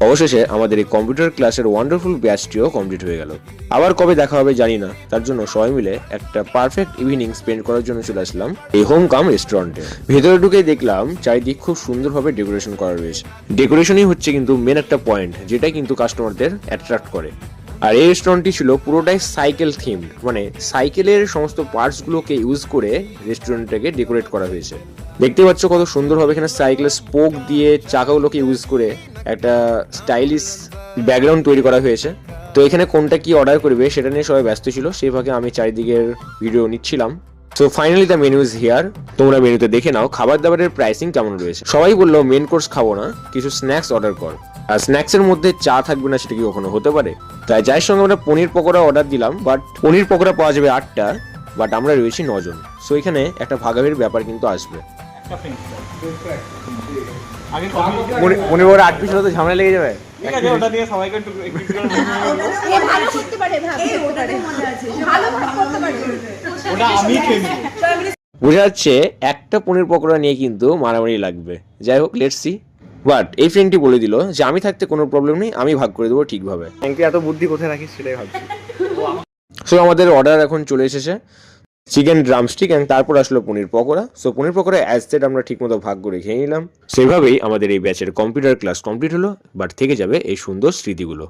অবশেষে আমাদের এই কম্পিউটার ক্লাসের ওয়ান্ডারফুল ব্যাচটিও কমপ্লিট হয়ে গেল। আবার কবে দেখা হবে জানি না, তার জন্য সবাই মিলে একটা পারফেক্ট ইভিনিং স্পেন্ড করার জন্য চলে আসলাম এই হোম কাম রেস্টুরেন্টে। ভেতরে ঢুকেই দেখলাম চারিদিক খুব সুন্দরভাবে ডেকোরেশন করা রয়েছে। ডেকোরেশনই হচ্ছে কিন্তু মেন একটা পয়েন্ট, যেটা কিন্তু কাস্টমারদের অ্যাট্রাক্ট করে। আর এই রেস্টুরেন্টটি ছিল পুরোটাই সাইকেল থিমড, মানে সাইকেলের সমস্ত পার্টসগুলোকে ইউজ করে রেস্টুরেন্টটাকে ডেকোরেট করা হয়েছে। দেখতে পাচ্ছ কত সুন্দরভাবে এখানে সাইকেলের স্পোক দিয়ে চাকাগুলোকে ইউজ করে একটা স্টাইলিশ ব্যাকগ্রাউন্ড তৈরি করা হয়েছে। তো এখানে কোনটা কি অর্ডার করবে সেটা নিয়ে সবাই ব্যস্ত ছিল, সেই ফাঁকে আমি চারিদিকের ভিডিও নিচ্ছিলাম। So finally the menu is here. তোমরা মেনুতে দেখে নাও খাবার দাবারের প্রাইসিং কেমন রয়েছে। সবাই বললো মেন কোর্স খাবো না, কিছু স্ন্যাক্স অর্ডার কর। আর স্ন্যাক্সের মধ্যে চা থাকবে না সেটা কি কখনো হতে পারে? তাই যার সঙ্গে আমরা পনির পকোড়া অর্ডার দিলাম, বাট পনির পকোড়া পাওয়া যাবে 8টা, বাট আমরা রয়েছি 9 জন। সো এখানে একটা ভাগাভাগির ব্যাপার কিন্তু আসবে। পনির পকোড়া 8 পিস হলে তো ঝামেলা লেগে যাবে। ঠিক আছে, ওটা দিয়ে সবাইকে একটু ভালো করতে পারে, ভালো করতে পারে। ওটা আমি খেয়ে নেব। বোঝা যাচ্ছে একটা পনির পকোড়া নিয়ে কিন্তু মারামারি লাগবে। যাই হোক, লেটস সি। বাট এই ফ্রেন্ডটি বলে দিল যে আমি থাকতে কোনো প্রবলেম নেই, আমি ভাগ করে দেবো ঠিকভাবে। থ্যাংক ইউ, এত বুদ্ধি কোথায় রাখিস সেটাই ভাবছি। সো আমাদের অর্ডার এখন চলে এসেছে, চিকেন ড্রামস্টিক অ্যান্ড তারপর আসলো পনির পকোড়া। সো পনির পকোড়া অ্যাজ সেট আমরা ঠিকমতো ভাগ করে খেয়ে নিলাম। সেভাবেই আমাদের এই ব্যাচের কম্পিউটার ক্লাস কমপ্লিট হলো, বাট থেকে যাবে এই সুন্দর স্মৃতিগুলো।